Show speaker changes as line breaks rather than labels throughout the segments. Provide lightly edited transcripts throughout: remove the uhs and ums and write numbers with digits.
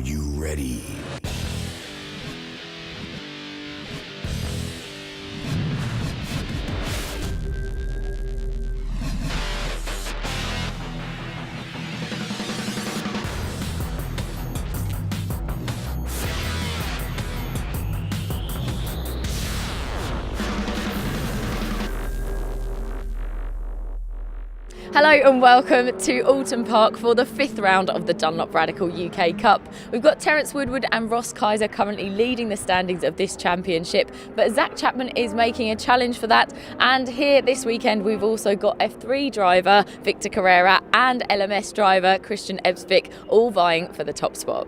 you ready?
Hello and welcome to Oulton Park for the 5th round of the Dunlop Radical UK Cup. We've got Terence Woodward and Ross Kaiser currently leading the standings of this championship, but Zach Chapman is making a challenge for that. And here this weekend we've also got F3 driver Victor Carrera and LMS driver Christian Ebsvik all vying for the top spot.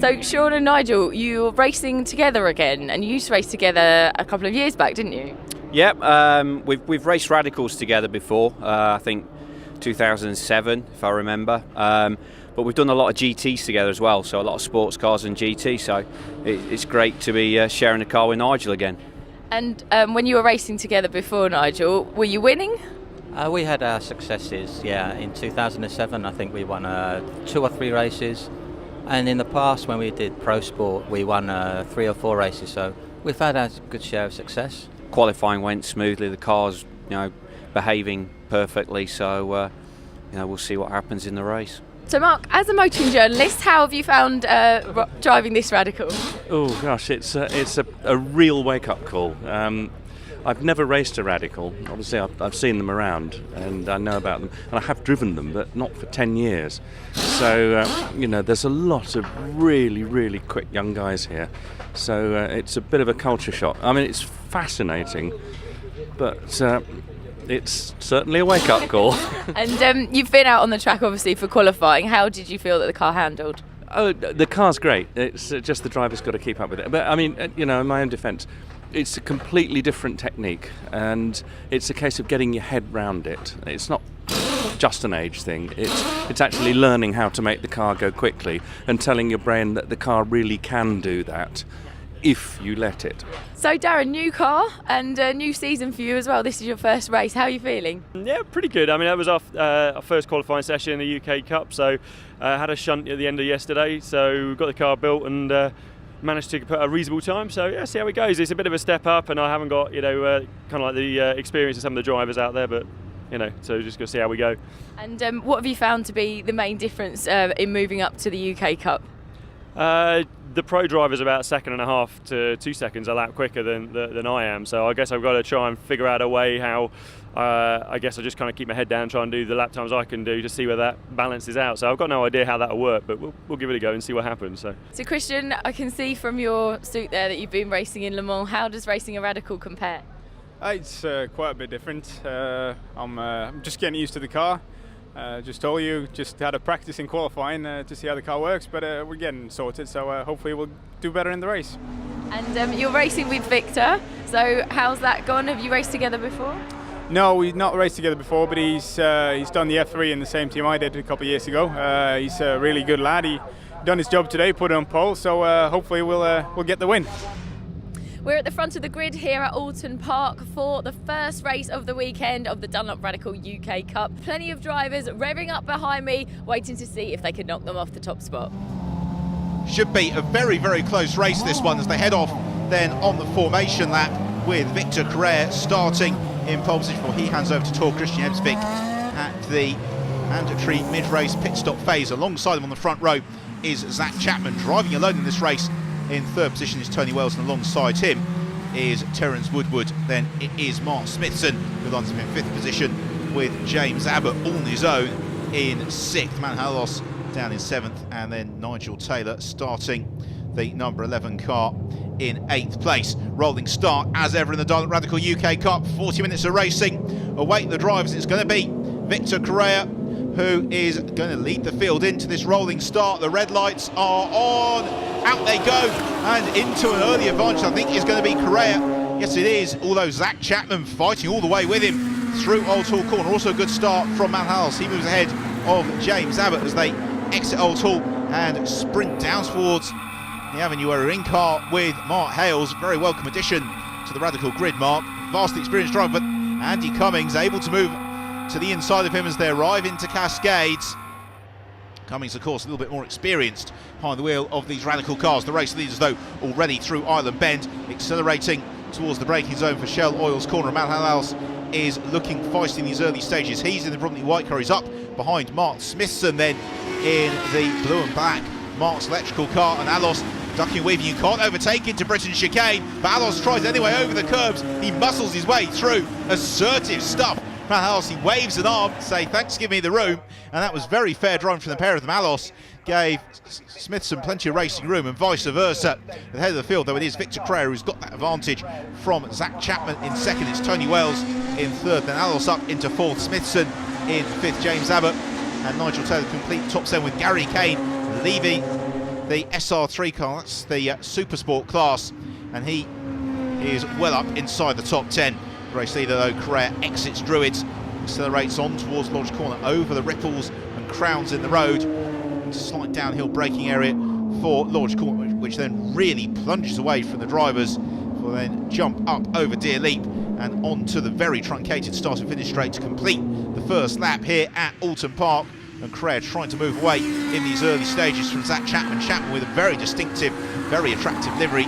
So Sean and Nigel, you were racing together again, and you used to race together a couple of years back, didn't you?
Yep, we've raced radicals together before, I think 2007 if I remember, but we've done a lot of GTs together as well, so a lot of sports cars and GT, so it's great to be sharing a car with Nigel again. And
when you were racing together before, Nigel, were you winning?
We had our successes, yeah. In 2007 I think we won 2 or 3 races. And in the past, when we did pro sport, we won 3 or 4 races. So we've had a good share of success.
Qualifying went smoothly. The car's, behaving perfectly. So, we'll see what happens in the race.
So, Mark, as a motoring journalist, how have you found driving this radical?
Oh gosh, it's a real wake-up call. I've never raced a radical. Obviously, I've seen them around and I know about them, and I have driven them, but not for 10 years. So, there's a lot of really, really quick young guys here. So it's a bit of a culture shock. I mean, it's fascinating, but it's certainly a wake-up call.
And you've been out on the track, obviously, for qualifying. How did you feel that the car handled?
Oh, the car's great. It's just the driver's got to keep up with it. But, I mean, in my own defence, it's a completely different technique, and it's a case of getting your head round it. It's not just an age thing. It's actually learning how to make the car go quickly and telling your brain that the car really can do that if you let it.
So Darren, new car and a new season for you as well. This is your first race. How are you feeling?
Yeah, pretty good. I mean, that was our first qualifying session in the UK Cup, so had a shunt at the end of yesterday, so we got the car built and managed to put a reasonable time, so yeah, see how it goes. It's a bit of a step up, and I haven't got kind of like the experience of some of the drivers out there, but so just gonna see how we go. And
what have you found to be the main difference in moving up to the UK Cup?
The pro driver's about 1.5 to 2 seconds a lap quicker than I am, so I guess I've got to try and figure out a way how I guess I just kind of keep my head down, try and do the lap times I can do to see where that balances out. So I've got no idea how that'll work, but we'll give it a go and see what happens. So
Christian, I can see from your suit there that you've been racing in Le Mans. How does racing a radical compare?
It's quite a bit different. I'm just getting used to the car. Just told you, just had a practice in qualifying to see how the car works, but we're getting sorted, so hopefully we'll do better in the race.
And you're racing with Victor, so how's that gone? Have you raced together before?
No, we've not raced together before, but he's done the F3 in the same team I did a couple of years ago. He's a really good lad. He done his job today, put it on pole, so hopefully we'll get the win.
We're at the front of the grid here at Oulton Park for the first race of the weekend of the Dunlop Radical UK Cup. Plenty of drivers revving up behind me, waiting to see if they can knock them off the top spot.
Should be a very, very close race, this one, as they head off then on the formation lap with Victor Carrera starting in pole position before he hands over to Tor Christian Ebsvik at the mandatory mid-race pit stop phase. Alongside him on the front row is Zach Chapman, driving alone in this race. In third position is Tony Wells, and alongside him is Terence Woodward. Then it is Mark Smithson, who lines up in 5th position with James Abbott all on his own in 6th. Man Halos down in 7th, and then Nigel Taylor starting the number 11 car in 8th place. Rolling start as ever in the Dunlop Radical UK Cup. 40 minutes of racing. Await the drivers. It's going to be Victor Carrera, who is going to lead the field into this rolling start. The red lights are on. Out they go, and into an early advantage, I think, is going to be Carrera. Yes, it is, although Zach Chapman fighting all the way with him through Oulton corner. Also a good start from Matt Hales. He moves ahead of James Abbott as they exit Oulton and sprint down towards the avenue where we're in car with Mark Hales. Very welcome addition to the Radical grid, Mark. Vastly experienced driver, but Andy Cummings able to move to the inside of him as they arrive into Cascades. Cummings, of course, a little bit more experienced behind the wheel of these Radical cars. The race leaders, though, already through Island Bend, accelerating towards the braking zone for Shell Oil's corner. Matt Hales is looking feisty in these early stages. He's in the Bromley white car. He's up behind Mark Smithson, then in the blue and black Mark's electrical car, and Alos ducking, weaving. You can't overtake into Britain's chicane, but Alos tries anyway over the curbs. He muscles his way through. Assertive stuff. Matt Hales, he waves an arm, say thanks, give me the room, and that was very fair driving from the pair of them. Alos gave Smithson plenty of racing room, and vice versa. At the head of the field, though, it is Victor Creer who's got that advantage from Zach Chapman in second. It's Tony Wells in third, then Alos up into fourth, Smithson in fifth, James Abbott and Nigel Taylor complete top 10 with Gary Kane leaving the SR3 car. That's the Super Sport class, and he is well up inside the top 10. Race leader, though, Creer exits Druids, accelerates on towards Lodge Corner over the ripples and crowns in the road. Slight downhill braking area for Lodge Corner, which then really plunges away from the drivers, will then jump up over Deer Leap and onto the very truncated start and finish straight to complete the first lap here at Oulton Park. And Creer trying to move away in these early stages from Zach Chapman. Chapman with a very distinctive, very attractive livery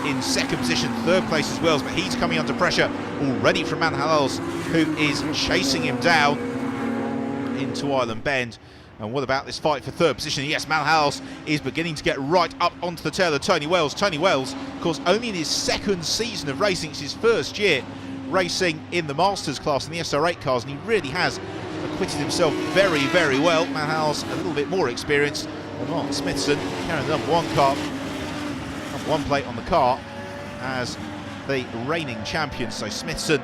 in second position, third place as well, but he's coming under pressure already from Matt Hales, who is chasing him down into Island Bend. And what about this fight for third position? Yes, Matt Hales is beginning to get right up onto the tail of Tony Wells. Tony Wells, of course, only in his second season of racing. It's his first year racing in the Masters class in the SR8 cars, and he really has acquitted himself very well. Matt Hales a little bit more experienced than Mark Smithson, carrying the number one plate on the car as the reigning champion. So Smithson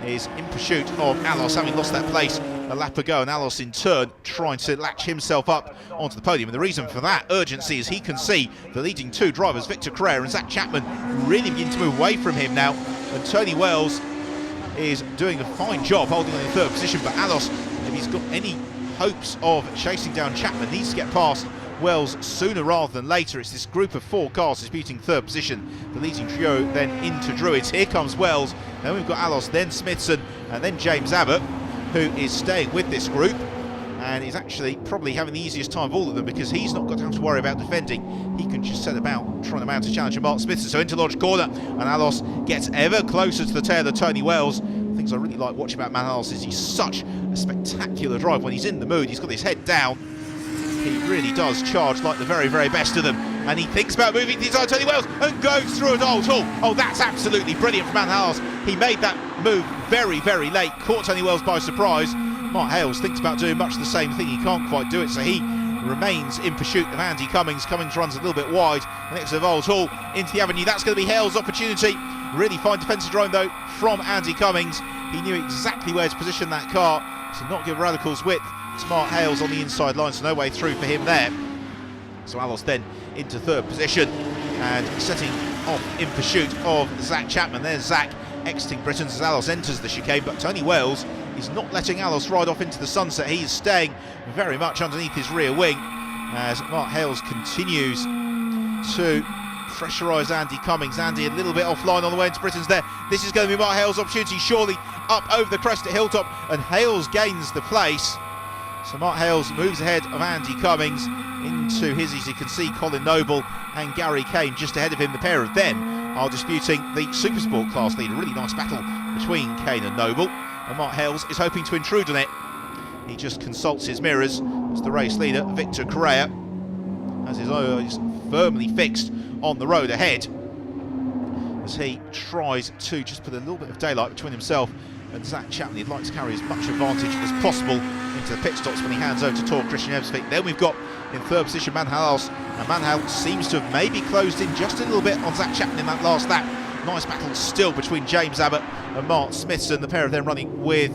is in pursuit of Alos, having lost that place a lap ago, and Alos in turn trying to latch himself up onto the podium. And the reason for that urgency is he can see the leading two drivers, Victor Creer and Zach Chapman, really begin to move away from him now. And Tony Wells is doing a fine job holding on in third position, but Alos, if he's got any hopes of chasing down Chapman, needs to get past Wells sooner rather than later. It's this group of four cars disputing third position. The leading trio then into Druids. Here comes Wells, then we've got Alos, then Smithson, and then James Abbott, who is staying with this group and is actually probably having the easiest time of all of them, because he's not got to have to worry about defending. He can just set about trying to mount a challenge of Mark Smithson. So into Lodge Corner, and Alos gets ever closer to the tail of Tony Wells. Things I really like watching about Matt Hales is he's such a spectacular driver. When he's in the mood, he's got his head down. He really does charge like the very best of them, and he thinks about moving to the inside Tony Wells and goes through it all. Oh, that's absolutely brilliant from Matt Hales. He made that move very late, caught Tony Wells by surprise. Mark Hales thinks about doing much the same thing. He can't quite do it, so he remains in pursuit of Andy Cummings. Cummings runs a little bit wide, and next to Hall into the avenue. That's going to be Hales' opportunity. Really fine defensive drone though from Andy Cummings. He knew exactly where to position that car to not give Radicals width. Smart Hales on the inside line, so no way through for him there. So Alos then into third position and setting off in pursuit of Zach Chapman. There's Zach exiting Britain's as Alos enters the chicane, but Tony Wells is not letting Alos ride off into the sunset. He is staying very much underneath his rear wing as Mark Hales continues to pressurise Andy Cummings. Andy a little bit offline on the way into Britain's there. This is going to be Mark Hales' opportunity, surely up over the crest at Hilltop, and Hales gains the place. So Mark Hales moves ahead of Andy Cummings into his, as you can see, Colin Noble and Gary Kane just ahead of him. The pair of them are disputing the Supersport class lead. A really nice battle between Kane and Noble, and Mark Hales is hoping to intrude on it. He just consults his mirrors as the race leader, Victor Creer, as his eyes firmly fixed on the road ahead, as he tries to just put a little bit of daylight between himself and Zach Chapman. He'd like to carry as much advantage as possible into the pit stops when he hands over to Tor Christian Ebsvik. Then we've got in third position Matt Hales, and Matt Hales seems to have maybe closed in just a little bit on Zach Chapman in that last lap. Nice battle still between James Abbott and Mark Smithson, the pair of them running with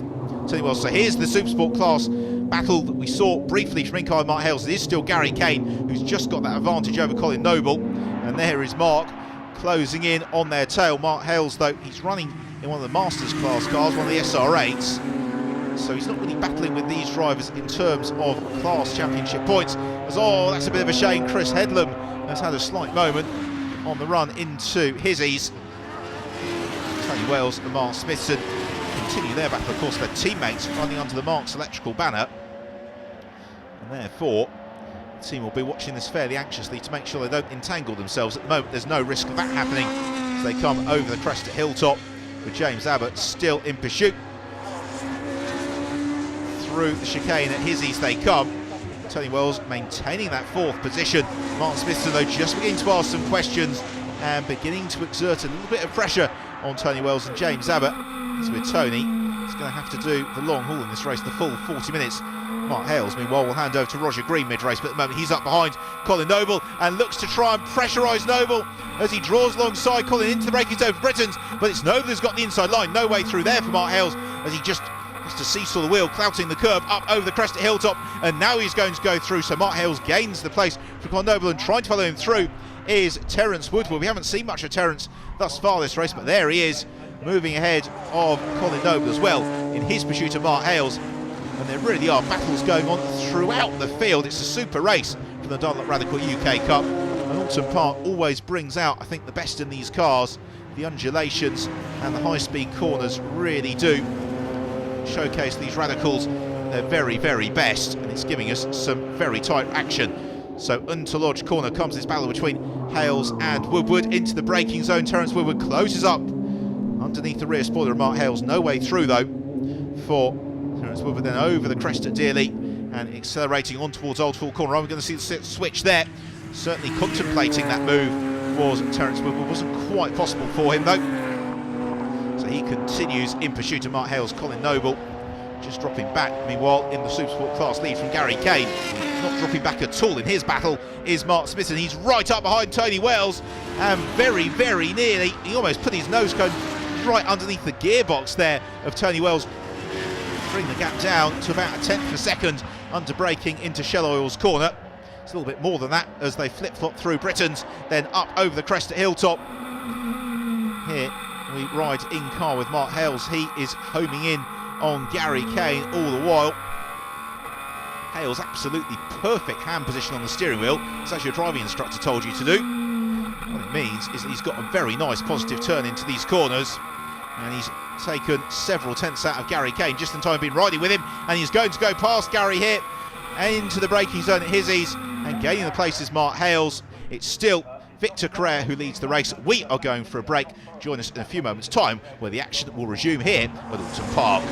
Tony Wells. So here's the Supersport class battle that we saw briefly from in-car Mark Hales. It is still Gary Kane who's just got that advantage over Colin Noble, and there is Mark closing in on their tail. Mark Hales, though, he's running in one of the Masters class cars, one of the SR8s. So he's not really battling with these drivers in terms of class championship points. Oh, that's a bit of a shame. Chris Headlam has had a slight moment on the run into Hizzies. Tony Wells and Mark Smithson continue their battle. Of course, their teammates running under the Marks electrical banner. And therefore, the team will be watching this fairly anxiously to make sure they don't entangle themselves. At the moment, there's no risk of that happening as they come over the crest at Hilltop, with James Abbott still in pursuit. Through the chicane at Hizzies they come. Tony Wells maintaining that 4th position. Mark Smithson, though, just beginning to ask some questions and beginning to exert a little bit of pressure on Tony Wells and James Abbott. So with Tony, he's going to have to do the long haul in this race, the full 40 minutes. Mark Hales, meanwhile, will hand over to Roger Green mid-race, but at the moment he's up behind Colin Noble and looks to try and pressurise Noble as he draws alongside Colin into the braking zone for Britons, but it's Noble who's got the inside line. No way through there for Mark Hales as he just has to seesaw the wheel, clouting the curb up over the crest at Hilltop, and now he's going to go through. So Mark Hales gains the place for Colin Noble, and trying to follow him through is Terence Woodward. We haven't seen much of Terence thus far this race, but there he is, moving ahead of Colin Noble as well in his pursuit of Mark Hales. And there really are battles going on throughout the field. It's a super race for the Dunlop Radical UK Cup. And Oulton Park always brings out, I think, the best in these cars. The undulations and the high-speed corners really do showcase these Radicals their very, very best, and it's giving us some very tight action. So Unter Lodge corner comes this battle between Hales and Woodward into the braking zone. Terence Woodward closes up underneath the rear spoiler of Mark Hales. No way through though for Terence Woodward, then over the crest at Dearly and accelerating on towards Old Hall corner. I'm going to see the switch there. Certainly contemplating that move was Terence Woodward. Wasn't quite possible for him though. So he continues in pursuit of Mark Hales. Colin Noble just dropping back. Meanwhile, in the Supersport class lead from Gary Kane, not dropping back at all in his battle is Mark Smithson. He's right up behind Tony Wells and very, very nearly, he almost put his nose cone right underneath the gearbox there of Tony Wells. Bring the gap down to about a 1/10 of a second under braking into Shell Oil's corner. It's a little bit more than that as they flip-flop through Britons, then up over the crest at Hilltop. Here we ride in car with Mark Hales. He is homing in on Gary Kane all the while. Hales absolutely perfect hand position on the steering wheel, as your driving instructor told you to do. What it means is that he's got a very nice positive turn into these corners, and he's taken several tenths out of Gary Kane just in time, been riding with him, and he's going to go past Gary here into the braking zone at Hizzies, and gaining the place is Mark Hales. It's still Victor Carrere who leads the race. We are going for a break. Join us in a few moments' time where the action will resume here at Oulton Park.